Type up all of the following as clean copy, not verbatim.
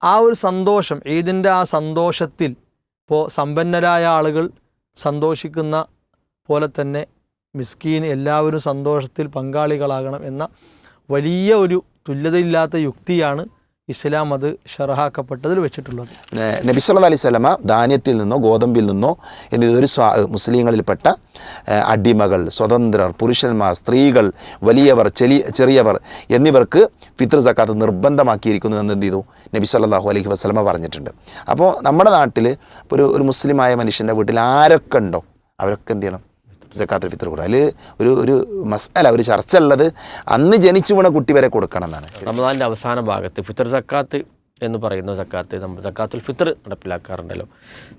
ആ ഒരു സന്തോഷം, ഈദിൻ്റെ ആ സന്തോഷത്തിൽ ഇപ്പോൾ സമ്പന്നരായ ആളുകൾ സന്തോഷിക്കുന്ന പോലെ തന്നെ മിസ്കീൻ എല്ലാവരും സന്തോഷത്തിൽ പങ്കാളികളാകണം എന്ന വലിയ ഒരു തുല്യതയില്ലാത്ത യുക്തിയാണ് ഇസ്ലാം അത് ഷറഹാക്കപ്പെട്ടതിൽ വെച്ചിട്ടുള്ളത്. നബി സല്ലല്ലാഹു അലൈഹി വസല്ലമ ധാന്യത്തിൽ നിന്നോ ഗോതമ്പിൽ നിന്നോ എന്നിതൊരു മുസ്ലിങ്ങളിൽപ്പെട്ട അടിമകൾ, സ്വതന്ത്രർ, പുരുഷന്മാർ, സ്ത്രീകൾ, വലിയവർ, ചെറിയവർ എന്നിവർക്ക് ഫിത്ർ സക്കാത്ത് നിർബന്ധമാക്കിയിരിക്കുന്നു എന്ന് എന്ത് ചെയ്തു നബി സല്ലല്ലാഹു അലൈഹി വസല്ലമ പറഞ്ഞിട്ടുണ്ട്. അപ്പോൾ നമ്മുടെ നാട്ടിൽ ഒരു മുസ്ലിമായ മനുഷ്യൻ്റെ വീട്ടിൽ ആരൊക്കെ ഉണ്ടോ അവരൊക്കെ എന്ത് ചെയ്യണം? സക്കാത്തുൽ ഫിത്ർ കൊടുക്കുക. അതിൽ ഒരു മസ്അല, ഒരു ചർച്ച ഉള്ളത് അന്ന് ജനിച്ചു വീണ കുട്ടി വരെ കൊടുക്കണം എന്നാണ്. റമദാൻ്റെ അവസാന ഭാഗത്ത് ഫിത്ർ സക്കാത്ത് എന്ന് പറയുന്ന സക്കാത്ത് നമ്മൾ സക്കാത്തുൽ ഫിത്ർ നടപ്പിലാക്കാറുണ്ടല്ലോ.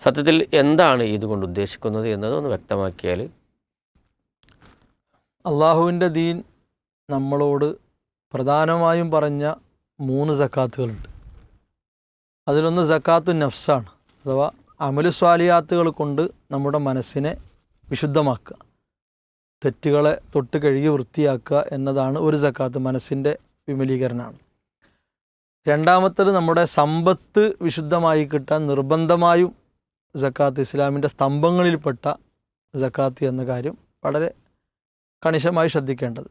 സത്യത്തിൽ എന്താണ് ഇതുകൊണ്ട് ഉദ്ദേശിക്കുന്നത് എന്നത് ഒന്ന് വ്യക്തമാക്കിയാൽ. അള്ളാഹുവിൻ്റെ ദീൻ നമ്മളോട് പ്രധാനമായും പറഞ്ഞ 3 സക്കാത്തുകളുണ്ട്. അതിലൊന്ന് സക്കാത്തു നഫ്സാണ്, അഥവാ അമലു സ്വാലിയാത്തുകൾ കൊണ്ട് നമ്മുടെ മനസ്സിനെ വിശുദ്ധമാക്കുക, തെറ്റുകളെ തൊട്ട് കഴുകി വൃത്തിയാക്കുക എന്നതാണ് ഒരു സക്കാത്ത്, മനസ്സിൻ്റെ വിമലീകരണമാണ്. രണ്ടാമത്തേത് നമ്മുടെ സമ്പത്ത് വിശുദ്ധമായി കിട്ടാൻ നിർബന്ധമായും സക്കാത്ത്, ഇസ്ലാമിൻ്റെ സ്തംഭങ്ങളിൽപ്പെട്ട സക്കാത്ത് എന്ന കാര്യം വളരെ കണിശമായി ശ്രദ്ധിക്കേണ്ടത്.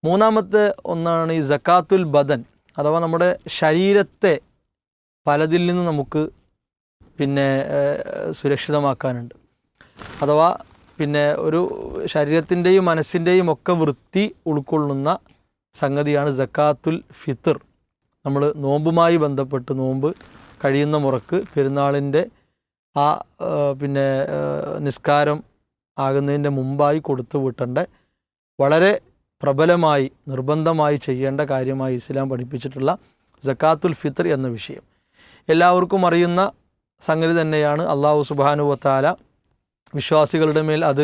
മൂന്നാമത്തെ ഒന്നാണ് ഈ സക്കാത്തുൽ ബദൻ, അഥവാ നമ്മുടെ ശരീരത്തെ പലതിൽ നിന്ന് നമുക്ക് സുരക്ഷിതമാക്കാനുണ്ട്. അഥവാ ഒരു ശരീരത്തിൻ്റെയും മനസ്സിൻ്റെയും ഒക്കെ വൃത്തി ഉൾക്കൊള്ളുന്ന സംഗതിയാണ് സക്കാത്തുൽ ഫിത്ർ. നമ്മൾ നോമ്പുമായി ബന്ധപ്പെട്ട് നോമ്പ് കഴിയുന്ന മുറക്ക് പെരുന്നാളിൻ്റെ ആ നിസ്കാരം ആകുന്നതിൻ്റെ മുമ്പായി കൊടുത്തു വിട്ടേണ്ട വളരെ പ്രബലമായി നിർബന്ധമായി ചെയ്യേണ്ട കാര്യമായി ഇസ്ലാം പഠിപ്പിച്ചിട്ടുള്ള സക്കാത്തുൽ ഫിത്ർ എന്ന വിഷയം എല്ലാവർക്കും അറിയുന്ന സംഗതി തന്നെയാണ്. അള്ളാഹു സുബ്ഹാനഹു വ തആല വിശ്വാസികളുടെ മേൽ അത്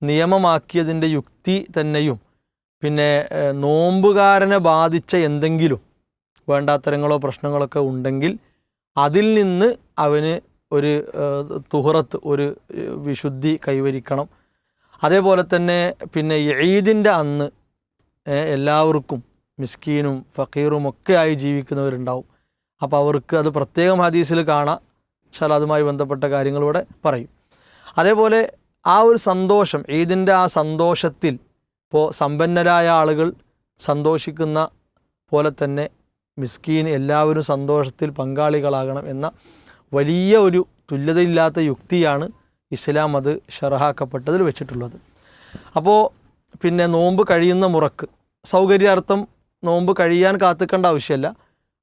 നിയമമാക്കിയതിൻ്റെ യുക്തി തന്നെയും നോമ്പുകാരനെ ബാധിച്ച എന്തെങ്കിലും വേണ്ടാത്തരങ്ങളോ പ്രശ്നങ്ങളൊക്കെ ഉണ്ടെങ്കിൽ അതിൽ നിന്ന് അവന് ഒരു തുഹറത്ത്, ഒരു വിശുദ്ധി കൈവരിക്കണം. അതേപോലെ തന്നെ ഈദിൻ്റെ അന്ന് എല്ലാവർക്കും മിസ്കീനും ഫക്കീറും ഒക്കെ ആയി ജീവിക്കുന്നവരുണ്ടാവും. അപ്പോൾ അവർക്ക് അത് പ്രത്യേകം ഹദീസിൽ കാണാം. അതുമായി ബന്ധപ്പെട്ട കാര്യങ്ങളിവിടെ പറയും. അതേപോലെ ആ ഒരു സന്തോഷം, ഈദിൻ്റെ ആ സന്തോഷത്തിൽ ഇപ്പോൾ സമ്പന്നരായ ആളുകൾ സന്തോഷിക്കുന്ന പോലെ തന്നെ മിസ്കീൻ എല്ലാവരും സന്തോഷത്തിൽ പങ്കാളികളാകണം എന്ന വലിയ ഒരു തുല്യതയില്ലാത്ത യുക്തിയാണ് ഇസ്ലാം അത് ഷറഹാക്കപ്പെട്ടതിൽ വെച്ചിട്ടുള്ളത്. അപ്പോൾ നോമ്പ് കഴിയുന്ന മുറക്ക് സൗകര്യാർത്ഥം നോമ്പ് കഴിയാൻ കാത്തിക്കേണ്ട ആവശ്യമില്ല.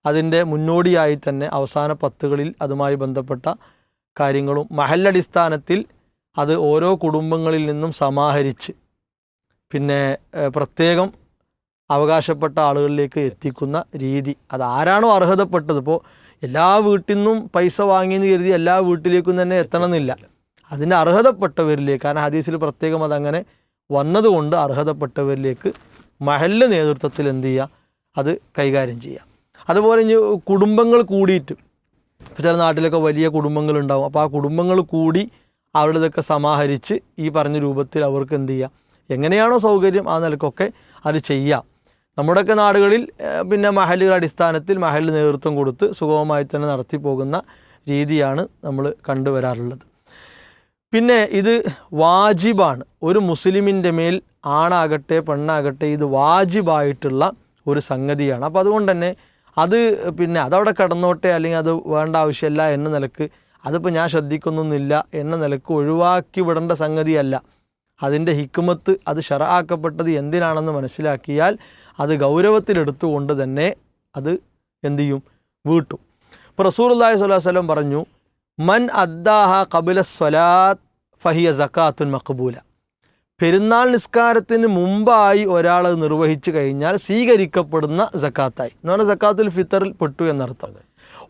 അതിൻ്റെ മുന്നോടിയായി തന്നെ അവസാന 10കളിൽ അതുമായി ബന്ധപ്പെട്ട കാര്യങ്ങളും മഹല്ലടിസ്ഥാനത്തിൽ അത് ഓരോ കുടുംബങ്ങളിൽ നിന്നും സമാഹരിച്ച് പ്രത്യേകം അവകാശപ്പെട്ട ആളുകളിലേക്ക് എത്തിക്കുന്ന രീതി, അതാരാണോ അർഹതപ്പെട്ടത്. ഇപ്പോൾ എല്ലാ വീട്ടിൽ നിന്നും പൈസ വാങ്ങിയെന്ന് കരുതി എല്ലാ വീട്ടിലേക്കും തന്നെ എത്തണമെന്നില്ല. അതിന് അർഹതപ്പെട്ടവരിലേക്ക്, കാരണം ഹദീസിൽ പ്രത്യേകം അതങ്ങനെ വന്നതുകൊണ്ട് അർഹതപ്പെട്ടവരിലേക്ക് മഹല്ല് നേതൃത്വത്തിൽ എന്ത് ചെയ്യുക, അത് കൈകാര്യം ചെയ്യുക. അതുപോലെ കുടുംബങ്ങൾ കൂടിയിട്ട്, ചില നാട്ടിലൊക്കെ വലിയ കുടുംബങ്ങളുണ്ടാവും. അപ്പോൾ ആ കുടുംബങ്ങൾ കൂടി അവരുടെതൊക്കെ സമാഹരിച്ച് ഈ പറഞ്ഞ രൂപത്തിൽ അവർക്ക് എന്ത് ചെയ്യുക, എങ്ങനെയാണോ സൗകര്യം ആ നിലക്കൊക്കെ അത് ചെയ്യാം. നമ്മുടെയൊക്കെ നാടുകളിൽ മഹല്ലുകളുടെ അടിസ്ഥാനത്തിൽ മഹല്ല് നേതൃത്വം കൊടുത്ത് സുഗമമായി തന്നെ നടത്തി പോകുന്ന രീതിയാണ് നമ്മൾ കണ്ടുവരാറുള്ളത്. ഇത് വാജിബാണ്. ഒരു മുസ്ലിമിൻ്റെ മേൽ ആണാകട്ടെ പെണ്ണാകട്ടെ ഇത് വാജിബായിട്ടുള്ള ഒരു സംഗതിയാണ്. അപ്പോൾ അതുകൊണ്ട് തന്നെ അത് അതവിടെ കടന്നോട്ടെ, അല്ലെങ്കിൽ അത് വേണ്ട ആവശ്യമില്ല എന്ന നിലക്ക്, അതിപ്പോൾ ഞാൻ ശ്രദ്ധിക്കുന്നൊന്നുമില്ല എന്ന നിലക്ക് ഒഴിവാക്കി വിടേണ്ട സംഗതിയല്ല. അതിൻ്റെ ഹിക്മത്ത്, അത് ശറആക്കപ്പെട്ടത് എന്തിനാണെന്ന് മനസ്സിലാക്കിയാൽ അത് ഗൗരവത്തിലെടുത്തുകൊണ്ട് തന്നെ അത് എന്തു ചെയ്യും, വീട്ടും. ഇപ്പോൾ റസൂലുള്ളാഹി സ്വല്ലല്ലാഹു അലൈഹി വസല്ലം പറഞ്ഞു, മൻ അദ്ദാഹ ഖബല സ്വലാത്ത് ഫഹിയ സക്കാത്തുൻ മഖ്ബൂല. പെരുന്നാൾ നിസ്കാരത്തിന് മുമ്പായി ഒരാൾ നിർവഹിച്ചു കഴിഞ്ഞാൽ സ്വീകരിക്കപ്പെടുന്ന സക്കാത്തായി എന്ന് പറഞ്ഞാൽ സക്കാത്തുൽ ഫിത്തറിൽ പെട്ടു എന്നർത്ഥം.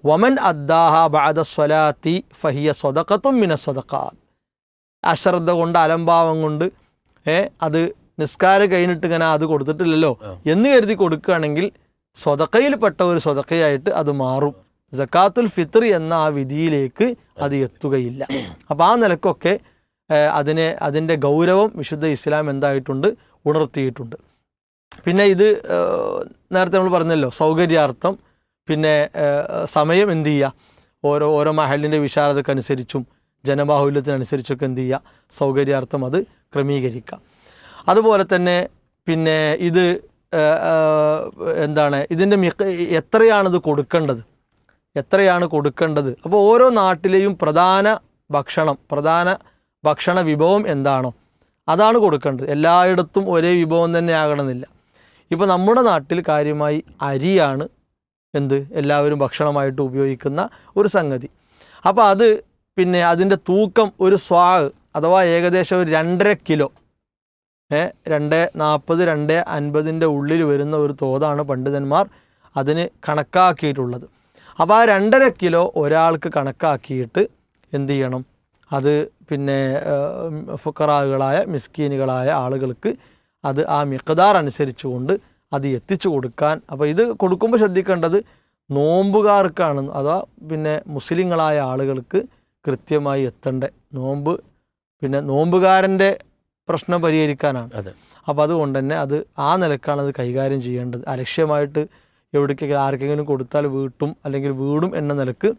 വമൻ അദ്ദാഹ ബഅദ സ്വലാത്തി ഫഹിയ സ്വദഖത്തും മിന സ്വദഖാത്ത്. അശ്രദ്ധ കൊണ്ട്, അലംഭാവം കൊണ്ട് അത് നിസ്കാരം കഴിഞ്ഞിട്ട് ഇങ്ങനെ അത് കൊടുത്തിട്ടില്ലല്ലോ എന്ന് കരുതി കൊടുക്കുകയാണെങ്കിൽ സ്വദഖയിൽപ്പെട്ട ഒരു സ്വദഖയായിട്ട് അത് മാറും. സക്കാത്തുൽ ഫിത്ർ എന്ന ആ വിധിയിലേക്ക് അത് എത്തുകയില്ല. അപ്പോൾ ആ നിലക്കൊക്കെ അതിൻ്റെ ഗൗരവം വിശുദ്ധ ഇസ്ലാം എന്തായിട്ടുണ്ട്, ഉണർത്തിയിട്ടുണ്ട്. ഇത് നേരത്തെ നമ്മൾ പറഞ്ഞല്ലോ, സൗകര്യാർത്ഥം പിന്നെ സമയം എന്ത് ചെയ്യുക, ഓരോ മഹലിൻ്റെ വിശാലതക്കനുസരിച്ചും ജനബാഹുല്യത്തിനനുസരിച്ചൊക്കെ എന്ത് ചെയ്യുക, സൗകര്യാർത്ഥം അത് ക്രമീകരിക്കുക. അതുപോലെ തന്നെ പിന്നെ ഇത് എന്താണ് ഇതിൻ്റെ എത്രയാണിത് കൊടുക്കേണ്ടത്. അപ്പോൾ ഓരോ നാട്ടിലെയും പ്രധാന ഭക്ഷണ വിഭവം എന്താണോ അതാണ് കൊടുക്കേണ്ടത്. എല്ലായിടത്തും ഒരേ വിഭവം തന്നെ ആകണമെന്നില്ല. ഇപ്പോൾ നമ്മുടെ നാട്ടിൽ കാര്യമായി അരിയാണ് എല്ലാവരും ഭക്ഷണമായിട്ട് ഉപയോഗിക്കുന്ന ഒരു സംഗതി. അപ്പോൾ അത് പിന്നെ അതിൻ്റെ തൂക്കം ഒരു സ്വാഗ് അഥവാ ഏകദേശം ഒരു 2.5 കിലോ 240 250 ഉള്ളിൽ വരുന്ന ഒരു തോതാണ് പണ്ഡിതന്മാർ അതിന് കണക്കാക്കിയിട്ടുള്ളത്. അപ്പോൾ ആ 2.5 കിലോ ഒരാൾക്ക് കണക്കാക്കിയിട്ട് എന്ത് ചെയ്യണം, അത് പിന്നെ ഫുഖറാകളായ മിസ്കീനുകളായ ആളുകൾക്ക് അത് ആ മിഖ്ദാർ അനുസരിച്ചുകൊണ്ട് അത് എത്തിച്ചു കൊടുക്കാൻ. അപ്പോൾ ഇത് കൊടുക്കുമ്പോൾ ശ്രദ്ധിക്കേണ്ടത് നോമ്പുകാർക്കാണ്, അഥവാ പിന്നെ മുസ്ലിങ്ങളായ ആളുകൾക്ക് കൃത്യമായി എത്തേണ്ട നോമ്പുകാരൻ്റെ പ്രശ്നം പരിഹരിക്കാനാണ്. അപ്പോൾ അതുകൊണ്ട് തന്നെ അത് ആ നിലക്കാണ് അത് കൈകാര്യം ചെയ്യേണ്ടത്. അലക്ഷ്യമായിട്ട് എവിടേക്കെങ്കിലും ആർക്കെങ്കിലും കൊടുത്താൽ വീടും എന്ന നിലക്ക്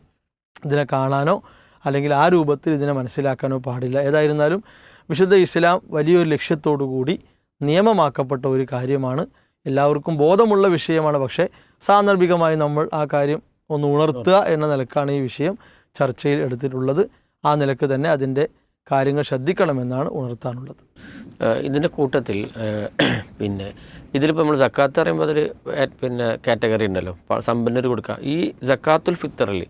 ഇതിനെ കാണാനോ അല്ലെങ്കിൽ ആ രൂപത്തിൽ ഇതിനെ മനസ്സിലാക്കാനോ പാടില്ല. ഏതായിരുന്നാലും വിശുദ്ധ ഇസ്ലാം വലിയൊരു ലക്ഷ്യത്തോടു കൂടി നിയമമാക്കപ്പെട്ട ഒരു കാര്യമാണ്, എല്ലാവർക്കും ബോധമുള്ള വിഷയമാണ്. പക്ഷേ സാന്ദർഭികമായി നമ്മൾ ആ കാര്യം ഒന്ന് ഉണർത്തുക എന്ന നിലക്കാണ് ഈ വിഷയം ചർച്ചയിൽ എടുത്തിട്ടുള്ളത്. ആ നിലക്ക് തന്നെ അതിൻ്റെ കാര്യങ്ങൾ ശ്രദ്ധിക്കണമെന്നാണ് ഉണർത്താനുള്ളത്. ഇതിൻ്റെ കൂട്ടത്തിൽ പിന്നെ ഇതിലിപ്പോൾ നമ്മൾ സക്കാത്ത് പറയുമ്പോൾ അതൊരു പിന്നെ കാറ്റഗറി ഉണ്ടല്ലോ, സമ്പന്നർ കൊടുക്കുക. ഈ സക്കാത്തുൽ ഫിത്തറിൽ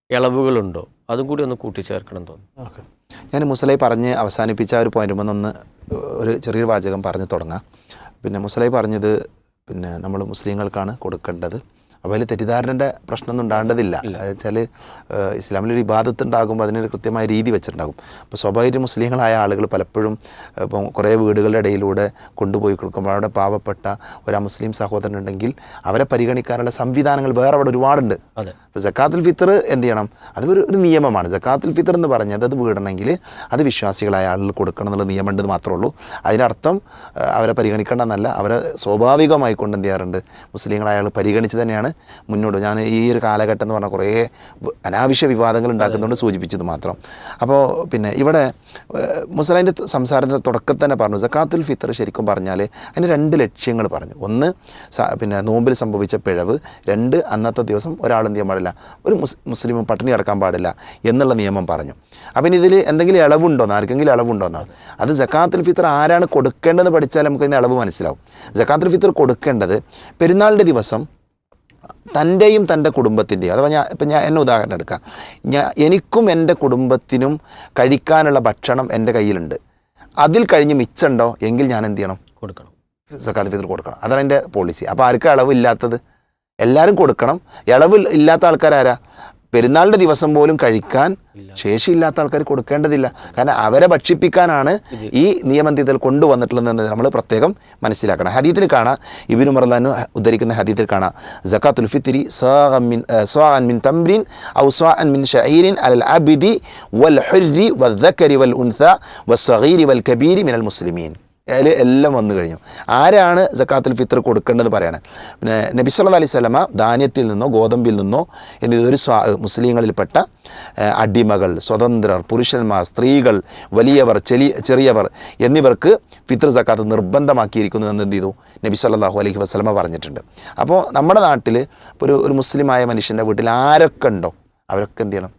ഇളവുകളുണ്ടോ, അതും കൂടി ഒന്ന് കൂട്ടിച്ചേർക്കണം തോന്നുന്നു. ഓക്കെ, ഞാൻ മുസലൈ പറഞ്ഞ് അവസാനിപ്പിച്ച ഒരു പോയിന്റ് ഒന്ന് ഒരു ചെറിയൊരു വാചകം പറഞ്ഞു തുടങ്ങാം. പിന്നെ മുസലൈ പറഞ്ഞത് പിന്നെ നമ്മൾ മുസ്ലിങ്ങൾക്കാണ് കൊടുക്കേണ്ടത്. അപ്പോൾ അതിൽ തെറ്റിദ്ധാരണൻ്റെ പ്രശ്നമൊന്നും ഉണ്ടാകേണ്ടതില്ല. വെച്ചാൽ ഇസ്ലാമിലൊരു ഇബാദത്ത് ഉണ്ടാകുമ്പോൾ അതിനൊരു കൃത്യമായ രീതി വെച്ചിട്ടുണ്ടാകും. അപ്പോൾ സ്വാഭാവിക മുസ്ലിങ്ങളായ ആളുകൾ പലപ്പോഴും ഇപ്പം കുറേ വീടുകളുടെ ഇടയിലൂടെ കൊണ്ടുപോയി കൊടുക്കുമ്പോൾ അവിടെ പാവപ്പെട്ട ഒരു മുസ്ലിം സഹോദരൻ ഉണ്ടെങ്കിൽ അവരെ പരിഗണിക്കാനുള്ള സംവിധാനങ്ങൾ വേറെ അവിടെ ഒരുപാടുണ്ട്. അപ്പോൾ സക്കാത്തുൽ ഫിത്തർ എന്ത് ചെയ്യണം, അത് ഒരു നിയമമാണ്. സക്കാത്തുൽ ഫിത്തർ എന്ന് പറഞ്ഞത് അത് വീടണമെങ്കിൽ അത് വിശ്വാസികളായ ആളുകൾ കൊടുക്കണം എന്നുള്ള നിയമമുണ്ടെന്ന് മാത്രമേ ഉള്ളൂ. അതിനർത്ഥം അവരെ പരിഗണിക്കേണ്ടെന്നല്ല, അവരെ സ്വാഭാവികമായി കൊണ്ട് എന്ത് ചെയ്യാറുണ്ട്, മുസ്ലിങ്ങളായ ആൾ പരിഗണിച്ച് തന്നെയാണ് മുന്നോട്ട്. ഞാൻ ഈ ഒരു കാലഘട്ടം എന്ന് പറഞ്ഞാൽ കുറേ അനാവശ്യ വിവാദങ്ങൾ ഉണ്ടാക്കുന്നതുകൊണ്ട് സൂചിപ്പിച്ചത് മാത്രം. അപ്പോൾ പിന്നെ ഇവിടെ മുസ്ലിൻ്റെ സംസാരത്തിൻ്റെ തുടക്കത്തിൽ തന്നെ പറഞ്ഞു സക്കാത്തുൽ ഫിത്തർ ശരിക്കും പറഞ്ഞാൽ അതിന് 2 ലക്ഷ്യങ്ങൾ പറഞ്ഞു. ഒന്ന് പിന്നെ നോമ്പിൽ സംഭവിച്ച പിഴവ്, 2 അന്നത്തെ ദിവസം ഒരാൾ എന്ത് ചെയ്യാൻ പാടില്ല, ഒരു മുസ്ലിം പട്ടിണി കിടക്കാൻ പാടില്ല എന്നുള്ള നിയമം പറഞ്ഞു. അപ്പം ഇതിൽ എന്തെങ്കിലും ഇളവുണ്ടോന്ന്, ആർക്കെങ്കിലും ഇളവുണ്ടോന്നാണ്. അത് സക്കാത്തുൽ ഫിത്തർ ആരാണ് കൊടുക്കേണ്ടതെന്ന് പഠിച്ചാൽ നമുക്ക് ഇതിന് ഇളവ് മനസ്സിലാവും. സക്കാത്തുൽ ഫിത്തർ കൊടുക്കേണ്ടത് പെരുന്നാളിൻ്റെ ദിവസം തൻ്റെയും തൻ്റെ കുടുംബത്തിൻ്റെയും, അഥവാ ഞാൻ എന്നെ ഉദാഹരണം എടുക്കാം, എനിക്കും എൻ്റെ കുടുംബത്തിനും കഴിക്കാനുള്ള ഭക്ഷണം എൻ്റെ കയ്യിലുണ്ട്, അതിൽ കഴിഞ്ഞ് മിച്ചമുണ്ടോ എങ്കിൽ ഞാൻ എന്ത് ചെയ്യണം, കൊടുക്കണം, സക്കാത്തുൽ ഫിത്തർ കൊടുക്കണം. അതാണ് എൻ്റെ പോളിസി. അപ്പോൾ ആർക്കും ഇളവില്ലാത്തത് എല്ലാവരും കൊടുക്കണം. ഇളവ് ഇല്ലാത്ത ആൾക്കാരാരാ, പെരുന്നാളിൻ്റെ ദിവസം പോലും കഴിക്കാൻ ശേഷിയില്ലാത്ത ആൾക്കാർ കൊടുക്കേണ്ടതില്ല. കാരണം അവരെ ഭക്ഷിപ്പിക്കാനാണ് ഈ നിയമത്തിൽ കൊണ്ടുവന്നിട്ടുള്ളതെന്ന് നമ്മൾ പ്രത്യേകം മനസ്സിലാക്കണം. ഹദീത്തിൽ കാണാം, ഇബ്നു ഉമർ റളിയല്ലാഹു അൻഹു ഉദ്ധരിക്കുന്ന ഹദീത്തിൽ കാണാം സക്കാത്തുൽ ഫിത്രി സാഅൻ മിൻ തംറിൻ ഔ സാഅൻ മിൻ ശഈരിൻ അലൽ അബ്ദി വൽ ഹുർരി വദ്ദക്കരി വൽ ഉൻസ വസ്സഗീരി വൽ കബീരി മിനൽ മുസ്ലിമീൻ. എല്ലാം വന്നു കഴിഞ്ഞു. ആരാണ് സക്കാത്തുൽ ഫിത്തർ കൊടുക്കേണ്ടത് പറയണേ. പിന്നെ നബി സല്ലല്ലാഹു അലൈഹി വസല്ലമ ധാന്യത്തിൽ നിന്നോ ഗോതമ്പിൽ നിന്നോ എന്നിതൊരു മുസ്ലിങ്ങളിൽപ്പെട്ട അടിമകൾ, സ്വതന്ത്രർ, പുരുഷന്മാർ, സ്ത്രീകൾ, വലിയവർ, ചെറിയവർ എന്നിവർക്ക് ഫിത്തർ സക്കാത്ത് നിർബന്ധമാക്കിയിരിക്കുന്നു എന്ന് എന്ത് ചെയ്തു നബി സല്ലല്ലാഹു അലൈഹി വസല്ലമ പറഞ്ഞിട്ടുണ്ട്. അപ്പോൾ നമ്മുടെ നാട്ടിൽ ഒരു മുസ്ലിമായ മനുഷ്യൻ്റെ വീട്ടിൽ ആരൊക്കെ ഉണ്ടോ അവരൊക്കെ എന്ത് ചെയ്യണം,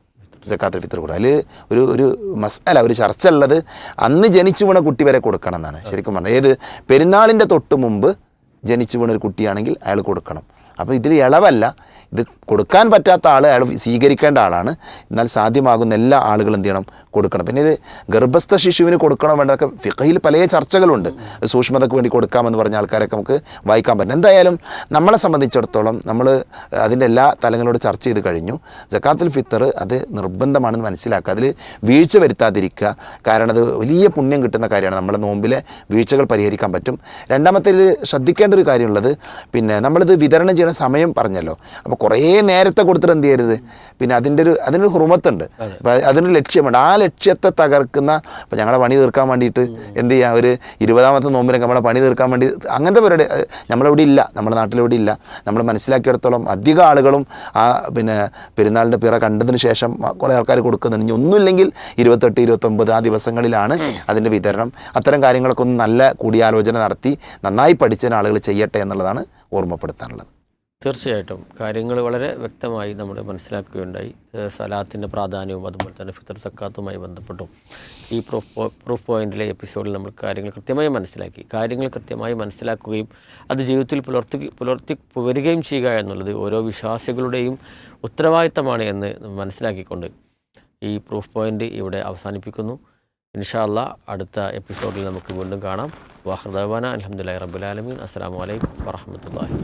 സക്കാത്തുൽ ഫിത്തർ കൊടുക്കുക. അതിൽ ഒരു മസ്അല, ഒരു ചർച്ച ഉള്ളത് അന്ന് ജനിച്ചു വീണ കുട്ടി വരെ കൊടുക്കണം എന്നാണ് ശരിക്കും പറഞ്ഞത്. ഏത് പെരുന്നാളിൻ്റെ തൊട്ട് മുമ്പ് ജനിച്ചു വീണ ഒരു കുട്ടിയാണെങ്കിൽ അയാൾ കൊടുക്കണം. അപ്പോൾ ഇതിൽ ഇളവല്ല, ഇത് കൊടുക്കാൻ പറ്റാത്ത ആൾ അയാൾ സ്വീകരിക്കേണ്ട ആളാണ്. എന്നാൽ സാധ്യമാകുന്ന എല്ലാ ആളുകളും എന്ത് ചെയ്യണം, കൊടുക്കണം. പിന്നെ ഇത് ഗർഭസ്ഥ ശിശുവിന് കൊടുക്കണം വേണ്ടതൊക്കെ ഫിഖഹിൽ പല ചർച്ചകളുണ്ട്. സൂക്ഷ്മതയ്ക്ക് വേണ്ടി കൊടുക്കാമെന്ന് പറഞ്ഞ ആൾക്കാരൊക്കെ നമുക്ക് വായിക്കാൻ പറ്റും. എന്തായാലും നമ്മളെ സംബന്ധിച്ചിടത്തോളം നമ്മൾ അതിൻ്റെ എല്ലാ തലങ്ങളോട് ചർച്ച ചെയ്ത് കഴിഞ്ഞു. സക്കാത്തുൽ ഫിത്തർ അത് നിർബന്ധമാണെന്ന് മനസ്സിലാക്കുക, അതിൽ വീഴ്ച വരുത്താതിരിക്കുക. കാരണം അത് വലിയ പുണ്യം കിട്ടുന്ന കാര്യമാണ്, നമ്മുടെ നോമ്പിലെ വീഴ്ചകൾ പരിഹരിക്കാൻ പറ്റും. രണ്ടാമത്തെ ശ്രദ്ധിക്കേണ്ട ഒരു കാര്യമുള്ളത്, പിന്നെ നമ്മളിത് വിതരണം ചെയ്യുന്ന സമയം പറഞ്ഞല്ലോ. അപ്പോൾ കുറേ നേരത്തെ കൊടുത്തിട്ട് എന്ത് ചെയ്യരുത്, പിന്നെ അതിനൊരു ഹുറുമത്തുണ്ട്. അപ്പോൾ അതിനൊരു ലക്ഷ്യമുണ്ട്. ആ ലക്ഷ്യത്തെ തകർക്കുന്ന, ഇപ്പോൾ ഞങ്ങളെ പണി തീർക്കാൻ വേണ്ടിയിട്ട് എന്ത് ചെയ്യുക, ഒരു 20ാമത്തെ നോമ്പിനൊക്കെ നമ്മളെ പണി തീർക്കാൻ വേണ്ടി അങ്ങനത്തെ പരിപാടി നമ്മളെവിടെ ഇല്ല, നമ്മുടെ നാട്ടിലെവിടെ ഇല്ല. നമ്മൾ മനസ്സിലാക്കിയിടത്തോളം അധികം ആളുകളും ആ പിന്നെ പെരുന്നാളിൻ്റെ പിറ കണ്ടതിന് ശേഷം കുറേ ആൾക്കാർ കൊടുക്കുന്നുണ്ട്. ഇനി ഒന്നുമില്ലെങ്കിൽ 28, 29 ആ ദിവസങ്ങളിലാണ് അതിൻ്റെ വിതരണം. അത്തരം കാര്യങ്ങളൊക്കെ ഒന്ന് നല്ല കൂടിയാലോചന നടത്തി നന്നായി പഠിച്ച ആളുകൾ ചെയ്യട്ടെ എന്നുള്ളതാണ് ഓർമ്മപ്പെടുത്താനുള്ളത്. തീർച്ചയായിട്ടും കാര്യങ്ങൾ വളരെ വ്യക്തമായി നമ്മൾ മനസ്സിലാക്കുകയുണ്ടായി. സലാത്തിൻ്റെ പ്രാധാന്യവും അതുപോലെ തന്നെ ഫിത്തർ സക്കാത്തുമായി ബന്ധപ്പെട്ടും ഈ പ്രൂഫ് പോയിന്റിലെ എപ്പിസോഡിൽ നമ്മൾ കാര്യങ്ങൾ കൃത്യമായി മനസ്സിലാക്കി. കാര്യങ്ങൾ കൃത്യമായി മനസ്സിലാക്കുകയും അത് ജീവിതത്തിൽ പുലർത്തി വരികയും ചെയ്യുക എന്നുള്ളത് ഓരോ വിശ്വാസികളുടെയും ഉത്തരവാദിത്തമാണ് എന്ന് മനസ്സിലാക്കിക്കൊണ്ട് ഈ പ്രൂഫ് പോയിന്റ് ഇവിടെ അവസാനിപ്പിക്കുന്നു. ഇൻഷാ അല്ലാഹ് അടുത്ത എപ്പിസോഡിൽ നമുക്ക് വീണ്ടും കാണാം. വാഹ് ദഅ്വാനാ അൽഹംദുലില്ലാഹി റബ്ബിൽ ആലമീൻ. അസ്സലാമു അലൈക്കും വറഹ്മത്തുള്ളാഹി.